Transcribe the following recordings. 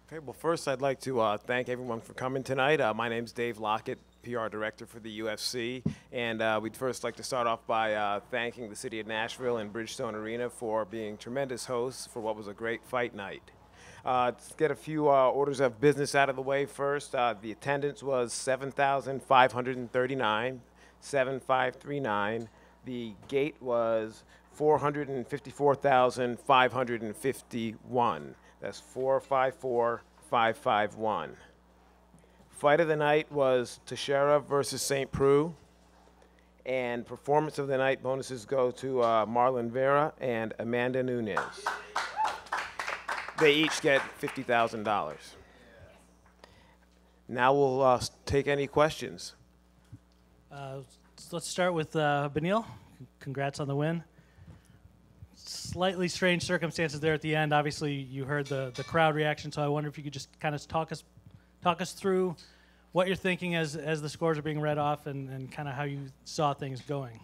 Okay, well, first I'd like to thank everyone for coming tonight. My name's Dave Lockett, PR Director for the UFC, and we'd first like to start off by thanking the city of Nashville and Bridgestone Arena for being tremendous hosts for what was a great fight night. Let's get a few orders of business out of the way first. The attendance was 7,539, 7,539. The gate was 454,551. That's 454,551. Fight of the night was Teixeira versus St. Preux. And performance of the night bonuses go to Marlon Vera and Amanda Nunes. They each get $50,000. Now we'll take any questions. Let's start with Benil. Congrats on the win. Slightly strange circumstances there at the end. Obviously, you heard the crowd reaction, so I wonder if you could just kind of talk us through what you're thinking as the scores are being read off and kind of how you saw things going.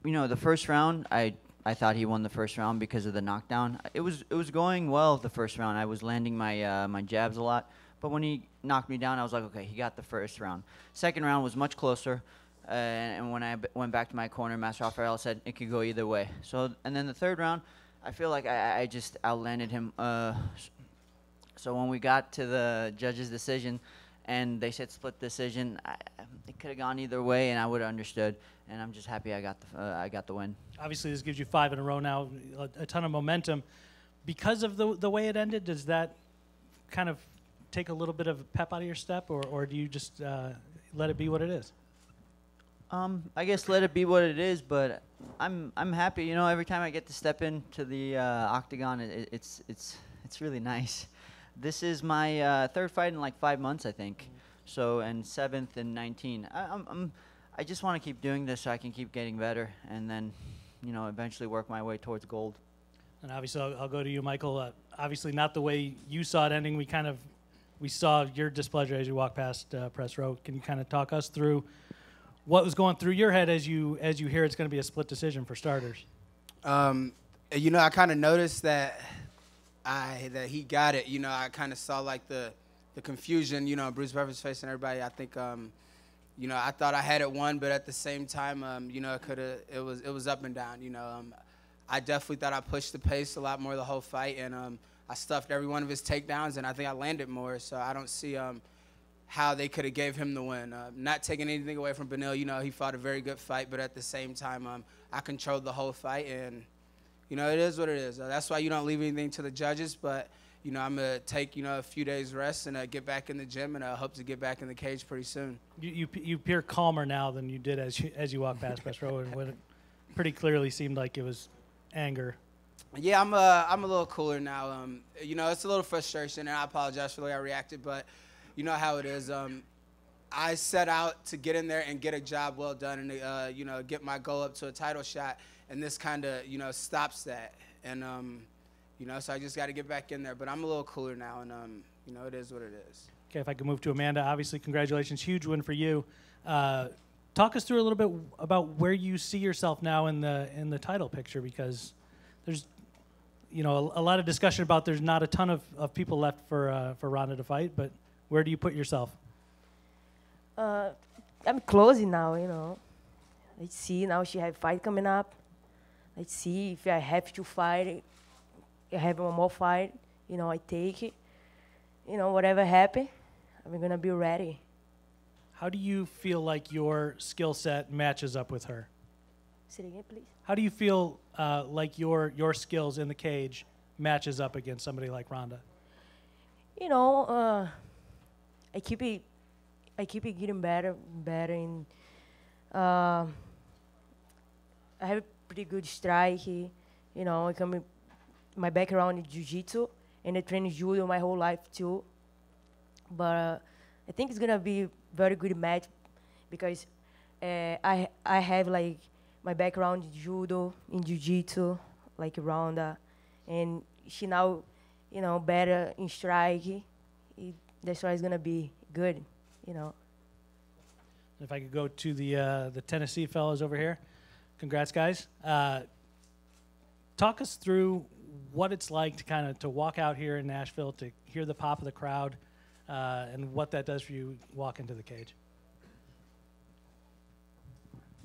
You know, the first round, I thought he won the first round because of the knockdown. It was going well the first round. I was landing my my jabs a lot, but when he knocked me down, I was like, okay, he got the first round. Second round was much closer, and when I went back to my corner, Master Rafael said it could go either way. So, and then the third round, I feel like I just outlanded him. So when we got to the judge's decision, and they said split decision, it could have gone either way, and I would have understood. And I'm just happy I got the win. Obviously, this gives you 5 in a row now, a ton of momentum. Because of the way it ended, does that kind of take a little bit of pep out of your step, or do you just let it be what it is? I guess let it be what it is, but I'm happy. You know, every time I get to step into the octagon, it's really nice. This is my third fight in like 5 months, I think. So, and 7th in 19. I just want to keep doing this so I can keep getting better, and then, you know, eventually work my way towards gold. And obviously, I'll go to you, Michael. Obviously, not the way you saw it ending. We saw your displeasure as you walked past press row. Can you kind of talk us through what was going through your head as you hear it's going to be a split decision for starters? You know, I kind of noticed that he got it. You know, I kind of saw like the confusion. You know, Bruce Buffer's face and everybody. I think. You know, I thought I had it won, but at the same time, you know, it was up and down. You know, I definitely thought I pushed the pace a lot more the whole fight, and I stuffed every one of his takedowns, and I think I landed more. So I don't see how they could have gave him the win. Not taking anything away from Benil. You know, he fought a very good fight, but at the same time, I controlled the whole fight, and you know, it is what it is. That's why you don't leave anything to the judges, but. You know, I'm going to take, you know, a few days rest and get back in the gym, and I hope to get back in the cage pretty soon. You appear calmer now than you did as you walked past press row, and when it pretty clearly seemed like it was anger. Yeah, I'm a little cooler now. You know, it's a little frustration, and I apologize for the way I reacted, but you know how it is. I set out to get in there and get a job well done and, you know, get my goal up to a title shot, and this kind of, you know, stops that. And, you know, so I just got to get back in there. But I'm a little cooler now, and, you know, it is what it is. Okay, if I could move to Amanda. Obviously, congratulations. Huge win for you. Talk us through a little bit about where you see yourself now in the title picture, because there's, you know, a lot of discussion about there's not a ton of people left for Ronda to fight, but where do you put yourself? I'm close now, you know. Let's see, now she have fight coming up. Let's see if I have to fight. I have one more fight, you know, I take it. You know, whatever happen, I'm going to be ready. How do you feel like your skill set matches up with her? Say it again, please. How do you feel like your skills in the cage matches up against somebody like Ronda? You know, I keep it getting better, and I have a pretty good strike. You know, my background is jiu-jitsu, and I train judo my whole life too. But I think it's gonna be a very good match because I have like my background in judo, in jiu-jitsu, like Ronda, and she now, you know, better in strike. That's why it's gonna be good, you know. If I could go to the Tennessee fellows over here, congrats guys. Talk us through what it's like to kind of to walk out here in Nashville, to hear the pop of the crowd, and what that does for you walk into the cage.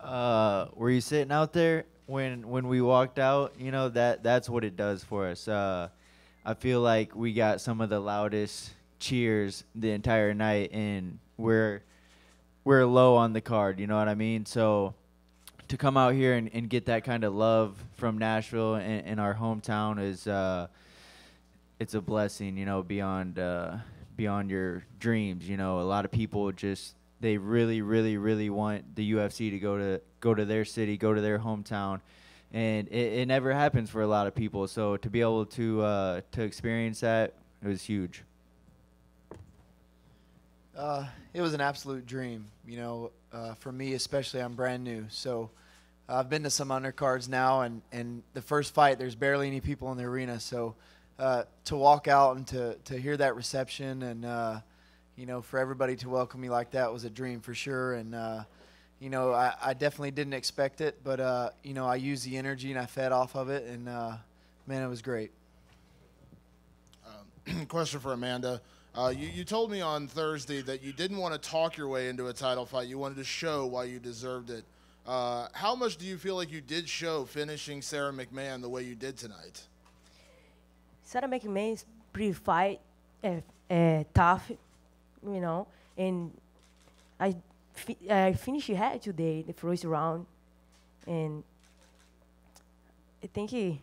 Were you sitting out there when we walked out? You know, that's what it does for us. I feel like we got some of the loudest cheers the entire night, and we're low on the card, you know what I mean? So to come out here and get that kind of love from Nashville and our hometown is it's a blessing, you know, beyond your dreams. You know, a lot of people just they really, really, really want the UFC to go to their city, go to their hometown, and it never happens for a lot of people. So to be able to experience that, it was huge. It was an absolute dream, you know, for me especially. I'm brand new, so I've been to some undercards now, and the first fight, there's barely any people in the arena. So to walk out and to hear that reception and, you know, for everybody to welcome me like that was a dream for sure. And, you know, I definitely didn't expect it, but, you know, I used the energy and I fed off of it, and, man, it was great. Question for Amanda. You told me on Thursday that you didn't want to talk your way into a title fight. You wanted to show why you deserved it. How much do you feel like you did show finishing Sarah McMahon the way you did tonight? Sarah McMahon is pretty tough, you know, and I finished her today, the first round, and I think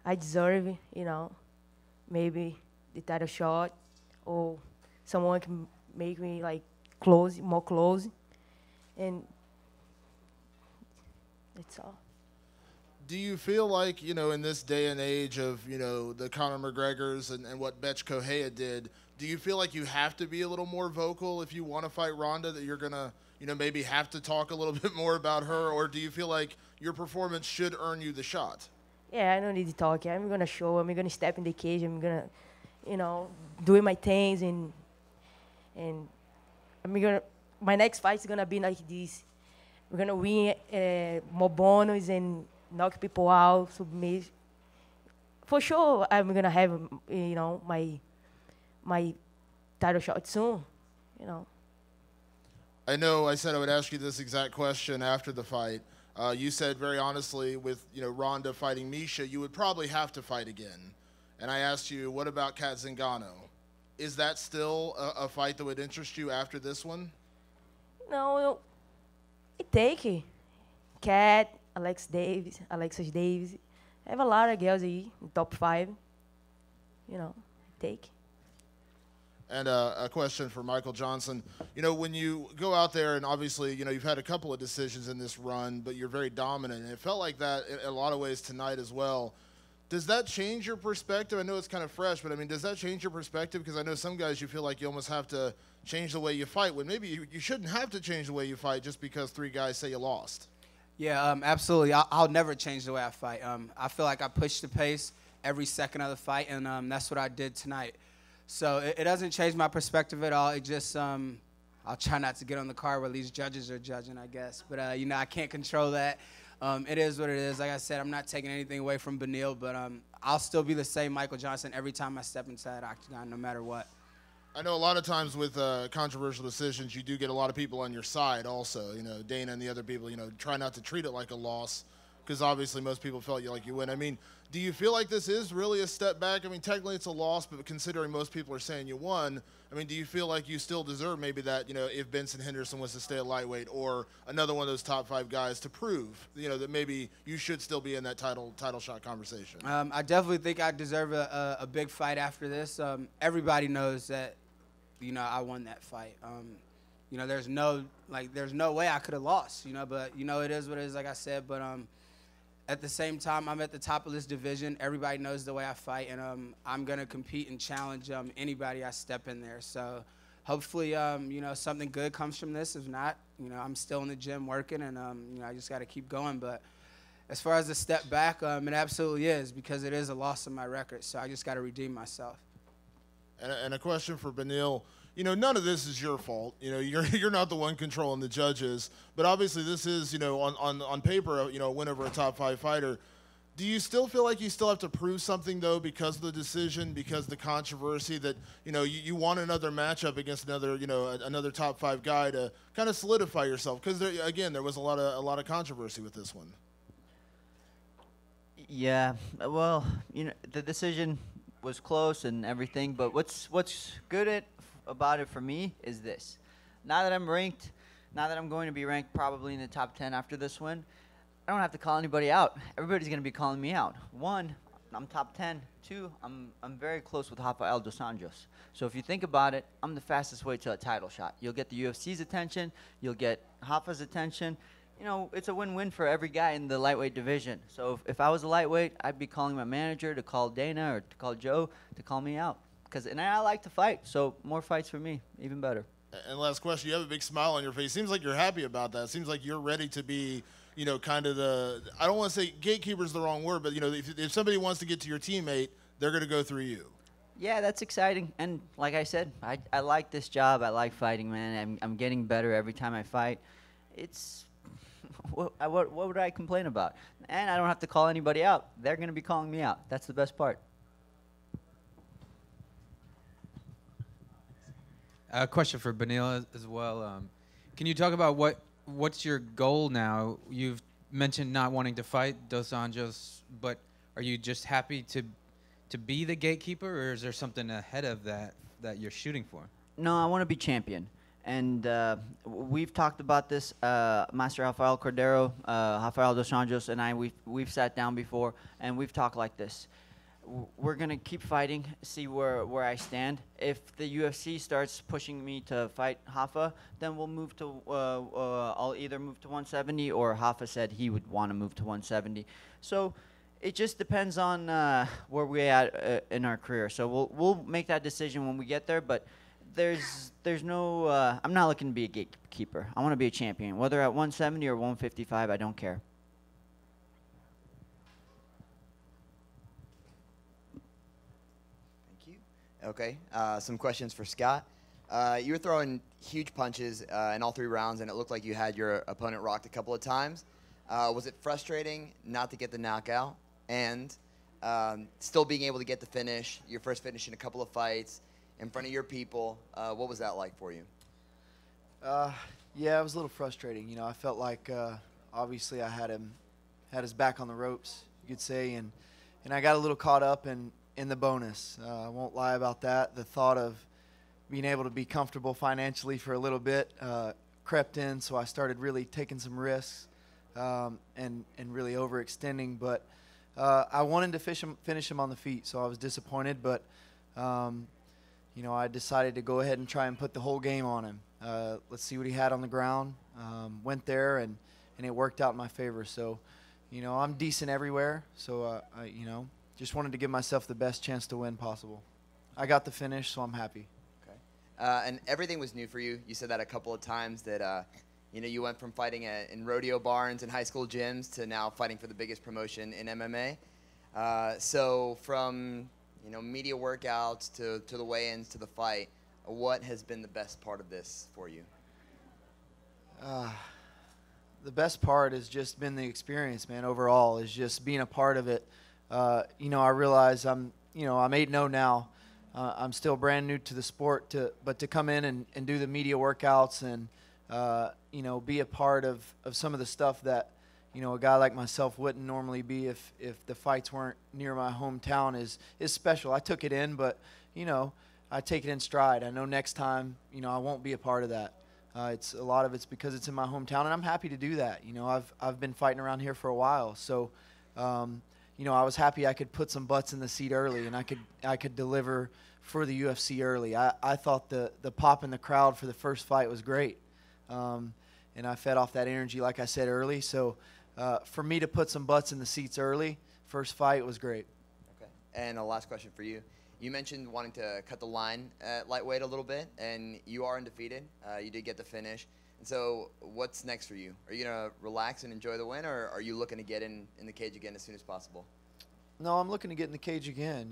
I deserve, you know, maybe the title shot, or someone can make me like more close, and that's all. Do you feel like, you know, in this day and age of, you know, the Conor McGregors and what Betch Correia did, do you feel like you have to be a little more vocal if you want to fight Ronda, that you're going to, you know, maybe have to talk a little bit more about her, or do you feel like your performance should earn you the shot? Yeah, I don't need to talk. I'm going to show. I'm going to step in the cage. I'm going to, you know, doing my things, and my next fight is going to be like this. We're going to win more bonus and knock people out. So for sure, I'm going to have, you know, my title shot soon, you know. I know I said I would ask you this exact question after the fight. You said very honestly, with, you know, Ronda fighting Misha, you would probably have to fight again. And I asked you, what about Kat Zingano? Is that still a fight that would interest you after this one? No, it take Kat, Alexis Davis. I have a lot of girls here in top 5. You know, take. And a question for Michael Johnson. You know, when you go out there, and obviously, you know, you've had a couple of decisions in this run, but you're very dominant, and it felt like that in a lot of ways tonight as well. Does that change your perspective? I know it's kind of fresh, but I mean, does that change your perspective? Because I know some guys you feel like you almost have to change the way you fight, when maybe you shouldn't have to change the way you fight just because 3 guys say you lost. Yeah, absolutely. I'll never change the way I fight. I feel like I push the pace every second of the fight, and that's what I did tonight. So it doesn't change my perspective at all. It just I'll try not to get on the card where these judges are judging, I guess. But, you know, I can't control that. It is what it is. Like I said, I'm not taking anything away from Beneil, but I'll still be the same Michael Johnson every time I step inside that octagon, no matter what. I know a lot of times with controversial decisions, you do get a lot of people on your side also. You know, Dana and the other people, you know, try not to treat it like a loss, because obviously most people felt like you win. I mean, do you feel like this is really a step back? I mean, technically it's a loss, but considering most people are saying you won, I mean, do you feel like you still deserve maybe that, you know, if Benson Henderson was to stay at lightweight, or another one of those top 5 guys, to prove, you know, that maybe you should still be in that title shot conversation? I definitely think I deserve a big fight after this. Everybody knows that, you know, I won that fight. You know, there's no way I could have lost, you know, but, you know, it is what it is, like I said. But at the same time, I'm at the top of this division. Everybody knows the way I fight, and I'm going to compete and challenge anybody I step in there. So hopefully, you know, something good comes from this. If not, you know, I'm still in the gym working, and, you know, I just got to keep going. But as far as the step back, it absolutely is, because it is a loss in my record. So I just got to redeem myself. And a question for Beneil. You know, none of this is your fault. You know, you're not the one controlling the judges, but obviously this is, you know, on paper, you know, a win over a top 5 fighter. Do you still feel like you still have to prove something, though, because of the decision, because of the controversy, that, you want another matchup against another, another top 5 guy to kind of solidify yourself? Because, again, there was a lot of controversy with this one. Yeah, well, the decision was close and everything, but what's good about it for me is this. Now that I'm ranked, now that I'm going to be ranked probably in the top 10 after this win, I don't have to call anybody out. Everybody's going to be calling me out. 1, I'm top 10. 2, I'm very close with Rafael dos Anjos. So if you think about it, I'm the fastest way to a title shot. You'll get the UFC's attention. You'll get Rafa's attention. It's a win-win for every guy in the lightweight division. So if I was a lightweight, I'd be calling my manager to call Dana or to call Joe to call me out. And I like to fight, so more fights for me, even better. And last question, you have a big smile on your face. Seems like you're happy about that. Seems like you're ready to be, kind of I don't want to say gatekeeper's the wrong word, but, if somebody wants to get to your teammate, they're going to go through you. Yeah, that's exciting. And like I said, I like this job. I like fighting, man. I'm getting better every time I fight. It's what would I complain about? And I don't have to call anybody out. They're going to be calling me out. That's the best part. A question for Beneil as well. Can you talk about what's your goal now? You've mentioned not wanting to fight Dos Anjos, but are you just happy to be the gatekeeper, or is there something ahead of that you're shooting for? No, I want to be champion. And we've talked about this. Master Rafael Cordero, Rafael dos Anjos, and I, we've sat down before, and we've talked like this. We're going to keep fighting, see where I stand. If the UFC starts pushing me to fight Rafa, then we'll move to, I'll either move to 170, or Rafa said he would want to move to 170. So it just depends on where we're at in our career. So we'll make that decision when we get there, but there's no, I'm not looking to be a gatekeeper. I want to be a champion. Whether at 170 or 155, I don't care. Okay, some questions for Scott. You were throwing huge punches in all 3 rounds, and it looked like you had your opponent rocked a couple of times. Was it frustrating not to get the knockout, and still being able to get the finish, your first finish in a couple of fights, in front of your people? What was that like for you? Yeah, it was a little frustrating. I felt like obviously I had his back on the ropes, you could say, and I got a little caught up in the bonus. I won't lie about that. The thought of being able to be comfortable financially for a little bit crept in, so I started really taking some risks and really overextending. But I wanted to finish him on the feet, so I was disappointed. But I decided to go ahead and try and put the whole game on him. Let's see what he had on the ground. Went there, and it worked out in my favor. So, I'm decent everywhere. So, just wanted to give myself the best chance to win possible. I got the finish, so I'm happy. Okay. And everything was new for you. You said that a couple of times, that you went from fighting in rodeo barns and high school gyms to now fighting for the biggest promotion in MMA. So from media workouts to the weigh-ins to the fight, what has been the best part of this for you? The best part has just been the experience, man. Overall, is just being a part of it. I realize I'm 8-0 now. I'm still brand new to the sport, but to come in and do the media workouts and, be a part of some of the stuff that, a guy like myself wouldn't normally be if the fights weren't near my hometown is special. I took it in, but, I take it in stride. I know next time, I won't be a part of that. A lot of it's because it's in my hometown, and I'm happy to do that. I've been fighting around here for a while, so, I was happy I could put some butts in the seat early, and I could deliver for the UFC early. I thought the pop in the crowd for the first fight was great, and I fed off that energy, like I said, early. So for me to put some butts in the seats early, first fight was great. Okay. And a last question for you. You mentioned wanting to cut the line at lightweight a little bit, and you are undefeated. You did get the finish. And so what's next for you? Are you going to relax and enjoy the win, or are you looking to get in the cage again as soon as possible? No, I'm looking to get in the cage again.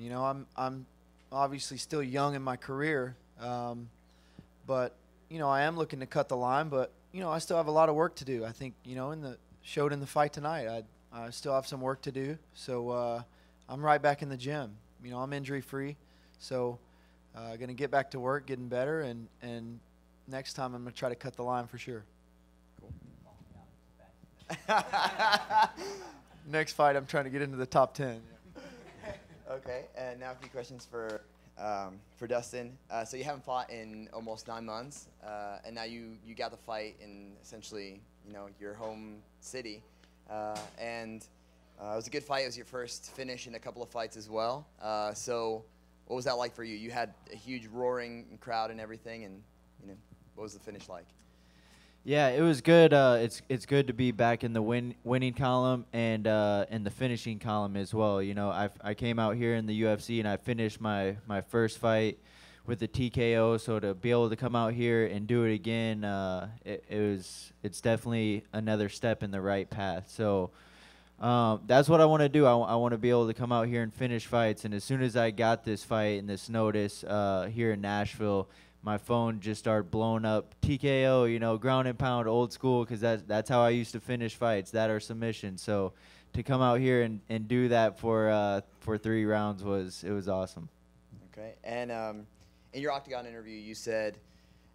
I'm obviously still young in my career, but, I am looking to cut the line, but, I still have a lot of work to do. I think, showed in the fight tonight. I still have some work to do. So I'm right back in the gym. You know, I'm injury free. So going to get back to work, getting better, and next time I'm going to try to cut the line for sure. Next fight, I'm trying to get into the top 10. Okay, and now a few questions for Dustin. So you haven't fought in almost 9 months, and now you got the fight in essentially, you know, your home city, and it was a good fight. It was your first finish in a couple of fights as well. So what was that like for you? You had a huge roaring crowd and everything, and you know, what was the finish like? Yeah, it was good. It's good to be back in the winning column and in the finishing column as well. You know, I came out here in the UFC and I finished my first fight with the TKO. So to be able to come out here and do it again, it's definitely another step in the right path. So that's what I want to do. I want to be able to come out here and finish fights. And as soon as I got this fight and this notice here in Nashville, my phone just started blowing up. TKO, you know, ground and pound, old school, because that's how I used to finish fights, that or submission. So to come out here and do that for 3 rounds was awesome. Okay, and in your Octagon interview, you said,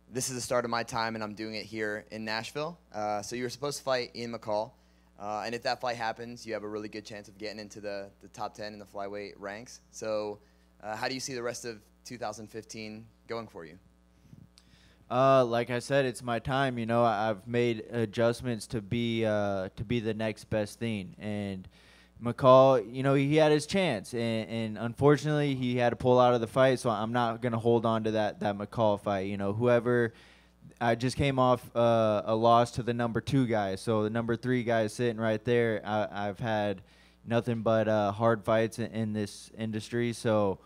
"This is the start of my time, and I'm doing it here in Nashville." So you were supposed to fight Ian McCall, and if that fight happens, you have a really good chance of getting into the top 10 in the flyweight ranks. So how do you see the rest of 2015 going for you? Like I said, it's my time. You know, I've made adjustments to be the next best thing. And McCall, you know, he had his chance, and unfortunately, he had to pull out of the fight. So I'm not gonna hold on to that McCall fight. You know, whoever. I just came off a loss to the number 2 guy. So the number 3 guy is sitting right there. I've had nothing but hard fights in this industry. So.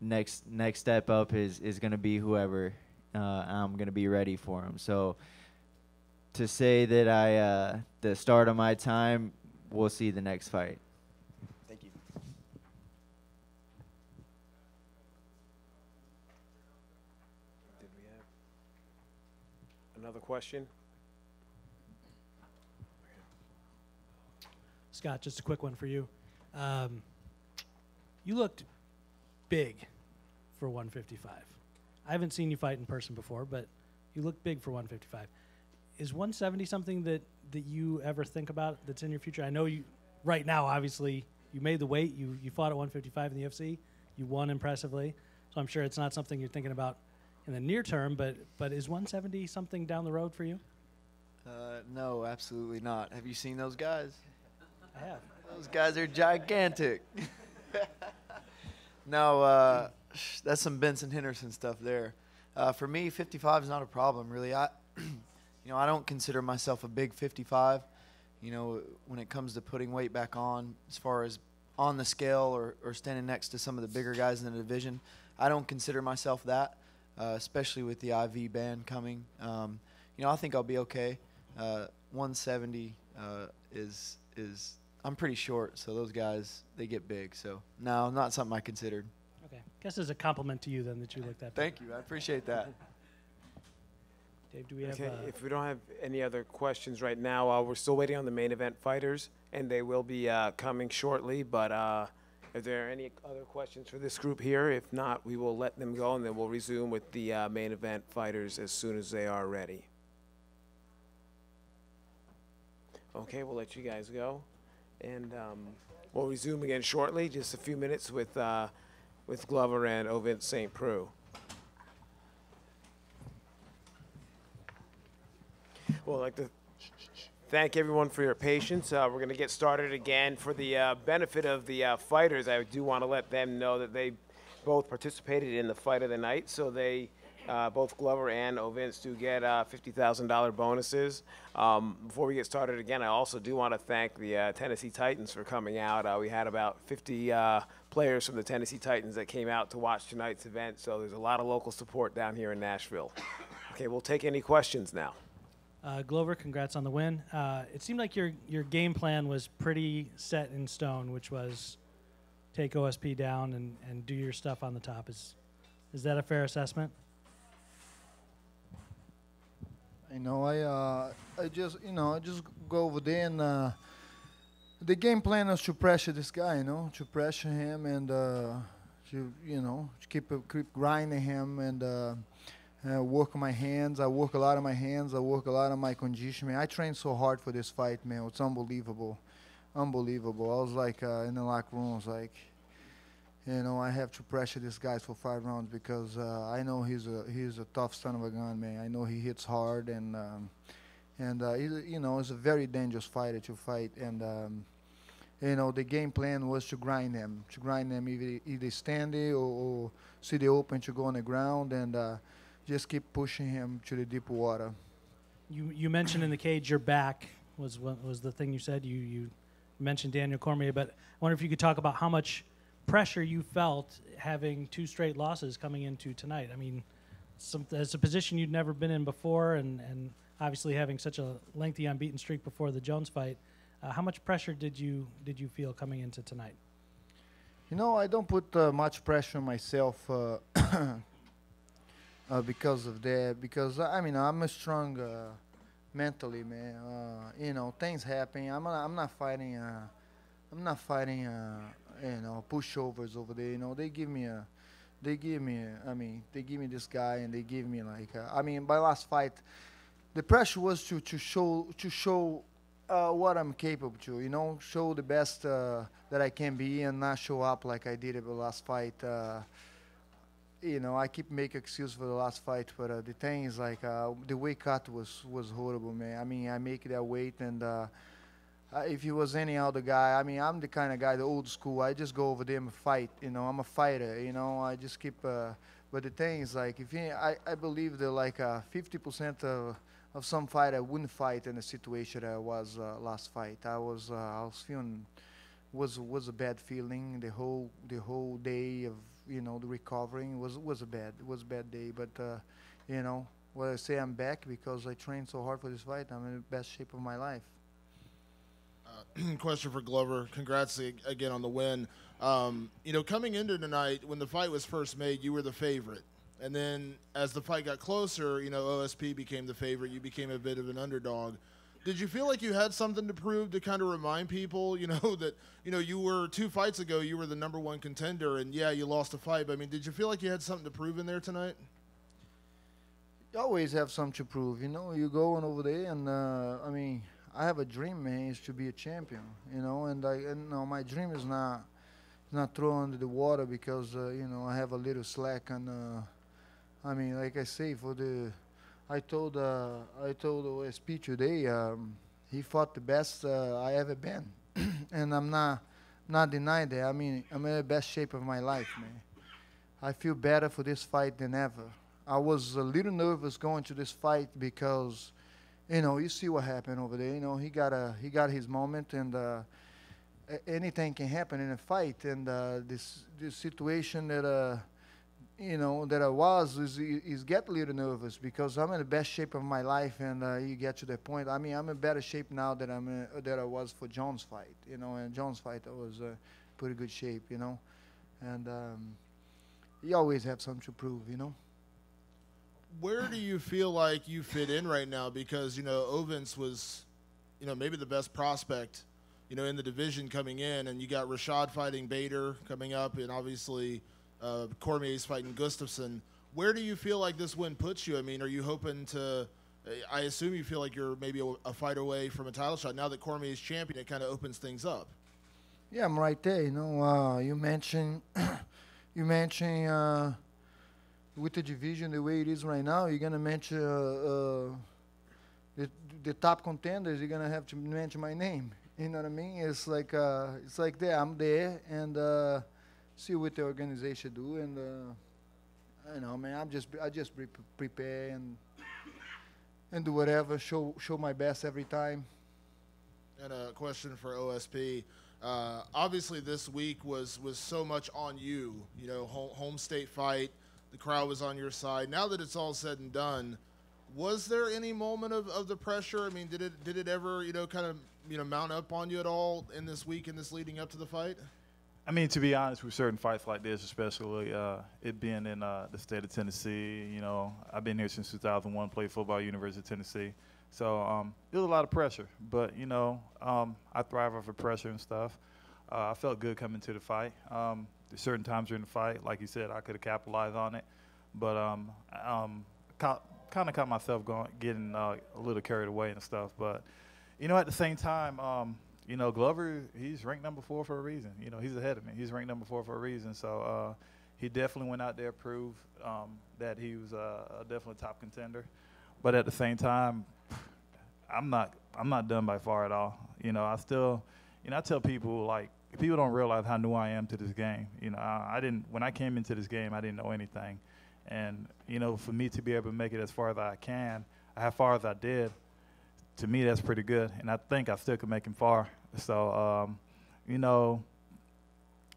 Next step up is going to be whoever I'm going to be ready for him. So to say that the start of my time, we'll see the next fight. Thank you. Did we have another question? Scott, just a quick one for you. You looked big for 155. I haven't seen you fight in person before, but you look big for 155. Is 170 something that you ever think about that's in your future? I know you right now, obviously, you made the weight. You fought at 155 in the UFC. You won impressively. So I'm sure it's not something you're thinking about in the near term, but is 170 something down the road for you? No, absolutely not. Have you seen those guys? I have. Those guys are gigantic. No, that's some Benson Henderson stuff there. For me, 55 is not a problem, really. You know, I don't consider myself a big 55. You know, when it comes to putting weight back on, as far as on the scale or standing next to some of the bigger guys in the division, I don't consider myself that, especially with the IV ban coming. You know, I think I'll be okay. 170 is I'm pretty short, so those guys, they get big. So, no, not something I considered. Okay. Guess as a compliment to you then that you looked that big. Thank you. I appreciate that. Dave, do we have... Okay, if we don't have any other questions right now, we're still waiting on the main event fighters, and they will be coming shortly. But are there any other questions for this group here? If not, we will let them go, and then we'll resume with the main event fighters as soon as they are ready. Okay, we'll let you guys go. And we'll resume again shortly, just a few minutes with Glover and Ovince St. Preux. Well, I'd like to thank everyone for your patience. We're going to get started again. For the benefit of the fighters, I do want to let them know that they both participated in the fight of the night, so they both Glover and Ovince do get $50,000 bonuses. Before we get started again, I also do want to thank the Tennessee Titans for coming out. We had about 50 players from the Tennessee Titans that came out to watch tonight's event, so there's a lot of local support down here in Nashville. Okay, we'll take any questions now. Glover, congrats on the win. It seemed like your game plan was pretty set in stone, which was take OSP down and do your stuff on the top. Is that a fair assessment? I just go over there and the game plan was to pressure this guy, to pressure him and to keep grinding him and work my hands. I work a lot of my hands. I work a lot of my conditioning. I trained so hard for this fight, man. It's unbelievable, unbelievable. I was like in the locker room, I was like, I have to pressure this guy for 5 rounds because I know he's a tough son of a gun, man. I know he hits hard and he's a very dangerous fighter to fight. And the game plan was to grind them either standing or see the open to go on the ground and just keep pushing him to the deep water. You mentioned in the cage your back was the thing you said. You mentioned Daniel Cormier, but I wonder if you could talk about how much pressure you felt having 2 straight losses coming into tonight. I mean, it's a position you'd never been in before, and obviously having such a lengthy unbeaten streak before the Jones fight. How much pressure did you feel coming into tonight? I don't put much pressure on myself because of that. Because I'm a strong mentally, man. Things happen. I'm not fighting. Pushovers over there. They give me this guy, and they give me my last fight, the pressure was to show what I'm capable to. Show the best that I can be, and not show up like I did at the last fight. I keep making excuses for the last fight, but the thing is the weight cut was horrible, man. I make that weight, and if he was any other guy, I'm the kind of guy, the old school. I just go over there and fight. I'm a fighter. I just keep. But the thing is, I believe that 50% of some fight I wouldn't fight in the situation that I was last fight. I was feeling was a bad feeling the whole day of the recovering was a bad day. But what I say, I'm back because I trained so hard for this fight. I'm in the best shape of my life. Question for Glover. Congrats again on the win. Coming into tonight, when the fight was first made, you were the favorite. And then as the fight got closer, OSP became the favorite. You became a bit of an underdog. Did you feel like you had something to prove to kind of remind people, that, you were 2 fights ago, you were the #1 contender, and yeah, you lost a fight. But, did you feel like you had something to prove in there tonight? You always have something to prove. You go on over there, and I have a dream, man, is to be a champion, and my dream is not thrown under the water because, I have a little slack on, like I say, I told OSP today, he fought the best I ever been, and I'm not denying that. I'm in the best shape of my life, man. I feel better for this fight than ever. I was a little nervous going to this fight because, you see what happened over there. He got his moment, and anything can happen in a fight. And this situation that that I was is get a little nervous because I'm in the best shape of my life, and you get to that point. I'm in better shape now that that I was for Jones' fight. And Jones' fight I was pretty good shape. And you always have something to prove. Where do you feel like you fit in right now? Because, Ovens was, maybe the best prospect, in the division coming in, and you got Rashad fighting Bader coming up, and obviously Cormier's fighting Gustafsson. Where do you feel like this win puts you? Are you hoping to – I assume you feel like you're maybe a fight away from a title shot. Now that Cormier's champion, it kind of opens things up. Yeah, I'm right there. You mentioned with the division the way it is right now, you're going to mention the top contenders. You're going to have to mention my name. You know what I mean? It's like that. I'm there, and see what the organization do. And I know, man. I just prepare and do whatever. Show my best every time. And a question for OSP. Obviously, this week was so much on you. Home state fight. The crowd was on your side. Now that it's all said and done, was there any moment of the pressure? Did it ever, kind of, mount up on you at all in this week, in this leading up to the fight? I mean, to be honest, with certain fights like this, especially it being in the state of Tennessee, you know, I've been here since 2001, played football at University of Tennessee. So there was a lot of pressure, but, you know, I thrive off of pressure and stuff. I felt good coming to the fight. There's certain times during the fight, like you said, I could have capitalized on it, but kind of caught myself getting a little carried away and stuff. But, you know, at the same time, you know, Glover, he's ranked number 4 for a reason. You know, he's ahead of me. He's ranked number 4 for a reason. So he definitely went out there, proved that he was a definitely top contender. But at the same time, I'm not done by far at all. You know, I still, you know, I tell people, like, people don't realize how new I am to this game. You know, when I came into this game, I didn't know anything. And, you know, for me to be able to make it as far as I can, as far as I did, to me, that's pretty good. And I think I still could make him far. So, you know,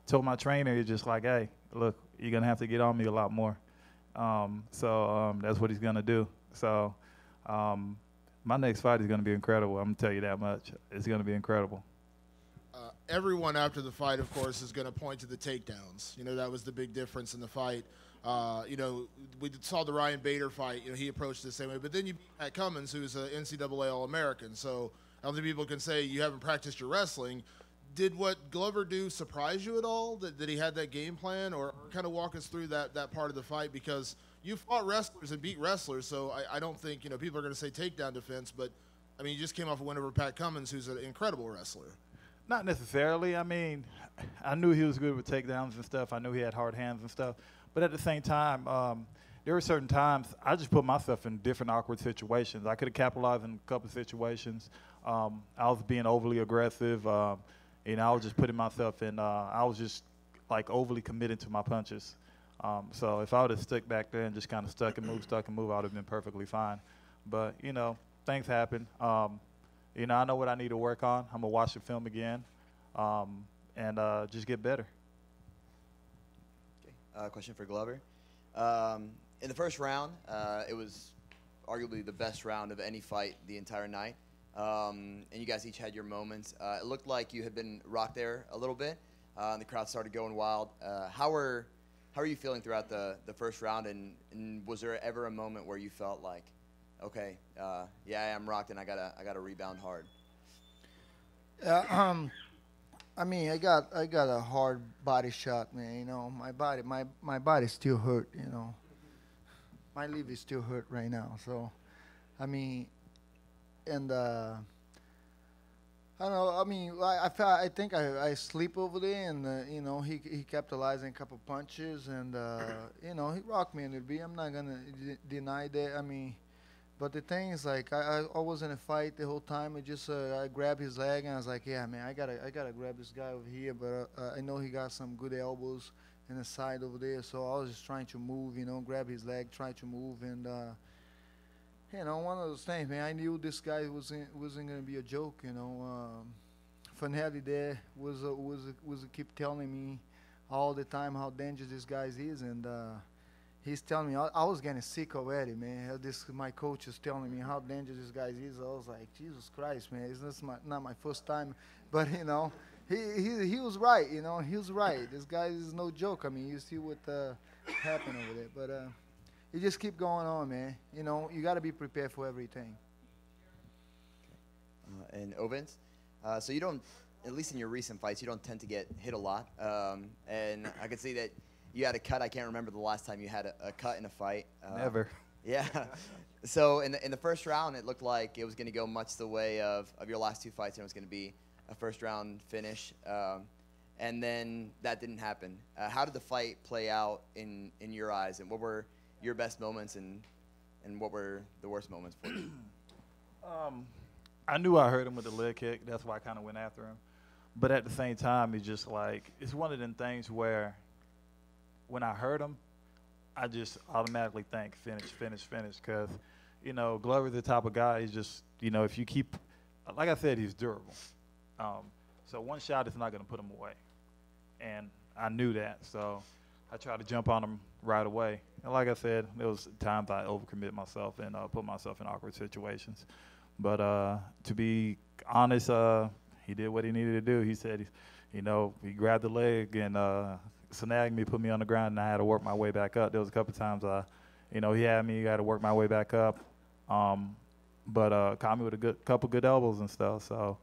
told my trainer, he's just like, hey, look, you're going to have to get on me a lot more. So that's what he's going to do. So my next fight is going to be incredible. I'm going to tell you that much. It's going to be incredible. Everyone after the fight, of course, is going to point to the takedowns. You know, that was the big difference in the fight. You know, we saw the Ryan Bader fight. You know, he approached it the same way. But then you beat Pat Cummins, who's an NCAA All-American. So I don't think people can say you haven't practiced your wrestling. Did what Glover do surprise you at all, that he had that game plan? Or kind of walk us through that part of the fight? Because you fought wrestlers and beat wrestlers, so I don't think, you know, people are going to say takedown defense. But, I mean, you just came off a win over Pat Cummins, who's an incredible wrestler. Not necessarily. I mean, I knew he was good with takedowns and stuff. I knew he had hard hands and stuff. But at the same time, there were certain times I just put myself in different awkward situations. I could have capitalized in a couple of situations. I was being overly aggressive. You know, I was just putting myself in. I was just like overly committed to my punches. So if I would have stuck back there and just kind of stuck and moved, I would have been perfectly fine. But, you know, things happen. You know, I know what I need to work on. I'm going to watch the film again and just get better. Okay. Question for Glover. In the first round, it was arguably the best round of any fight the entire night. And you guys each had your moments. It looked like you had been rocked there a little bit. And the crowd started going wild. How are you feeling throughout the first round? And was there ever a moment where you felt like, okay, yeah, I'm rocked and I gotta rebound hard? I mean, I got a hard body shot, man. You know, my body still hurt. You know, my liver is still hurt right now. So, I mean, and I don't know. I mean, I think I sleep over there, and you know, he capitalized on a couple punches, and you know, he rocked me a little bit. I'm not gonna deny that. I mean. But the thing is, like, I was in a fight the whole time. I grabbed his leg and I was like, yeah, man, I gotta grab this guy over here. But I know he got some good elbows in the side over there. So I was just trying to move, you know, grab his leg, try to move, and you know, one of those things, man. I knew this guy wasn't gonna be a joke, you know. Fanelli there was keep telling me all the time how dangerous this guy is, and. He's telling me, I was getting sick already, man. My coach is telling me how dangerous this guy is. I was like, Jesus Christ, man, it's not my first time. But, you know, he was right, you know. He was right. This guy is no joke. I mean, you see what happened over there. But you just keep going on, man. You know, you got to be prepared for everything. And Ovens, so you don't, at least in your recent fights, you don't tend to get hit a lot. And I can see that you had a cut. I can't remember the last time you had a cut in a fight. Never. Yeah. So in the first round, it looked like it was going to go much the way of your last two fights, and it was going to be a first-round finish. And then that didn't happen. How did the fight play out in your eyes, and what were your best moments, and what were the worst moments for you? I knew I hurt him with the leg kick. That's why I kind of went after him. But at the same time, it's just like, it's one of them things where when I hurt him, I just automatically think finish, because, you know, Glover's the type of guy, he's just, you know, if you keep, like I said, he's durable. So one shot is not going to put him away. And I knew that, so I tried to jump on him right away. And like I said, there was times I overcommit myself and put myself in awkward situations. But to be honest, he did what he needed to do. He said he grabbed the leg and snagged me, put me on the ground, and I had to work my way back up. There was a couple times, he had me, I had to work my way back up. But caught me with a couple good elbows and stuff. So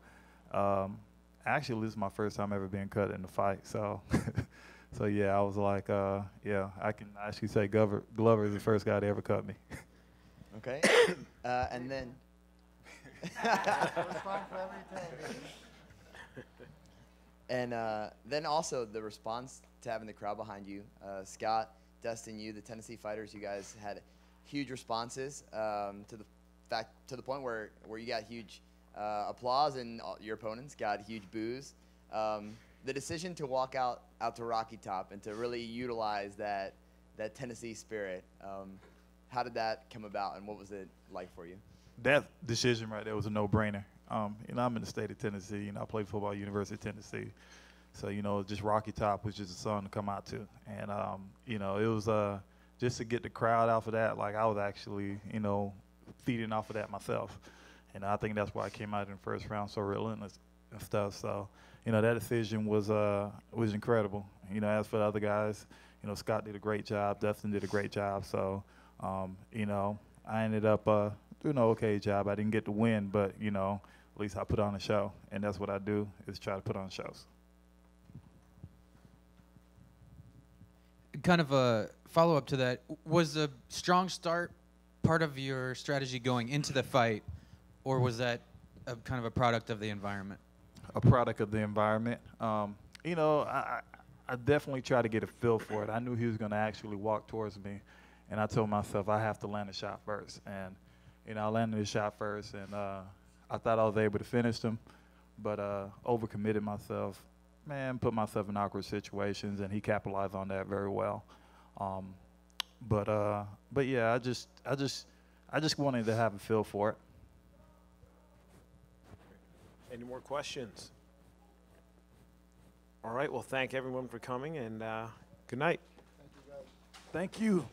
actually, this is my first time ever being cut in the fight. So, so yeah, I was like, I can actually say Glover is the first guy to ever cut me. Okay. And then. And then also the response to having the crowd behind you, Scott, Dustin, you, the Tennessee fighters, you guys had huge responses to the point where you got huge applause and your opponents got huge boos. The decision to walk out to Rocky Top and to really utilize that Tennessee spirit, how did that come about, and what was it like for you? That decision right there was a no-brainer. I'm in the state of Tennessee. I played football at University of Tennessee. So, just Rocky Top was just a song to come out to. And, it was just to get the crowd off of that. Like, I was actually, feeding off of that myself. And I think that's why I came out in the first round so relentless and stuff. So, that decision was incredible. As for the other guys, Scott did a great job. Dustin did a great job. So, I ended up doing an okay job. I didn't get to win, but, at least I put on a show. And that's what I do, is try to put on shows. Kind of a follow-up to that, was a strong start part of your strategy going into the fight, or was that kind of a product of the environment? A product of the environment. I definitely tried to get a feel for it. I knew he was going to actually walk towards me, and I told myself I have to land a shot first. And, I landed the shot first, and I thought I was able to finish him, but overcommitted myself. Put myself in awkward situations, and he capitalized on that very well. But yeah, I just wanted to have a feel for it. Any more questions? All right. Well, thank everyone for coming, and good night. Thank you.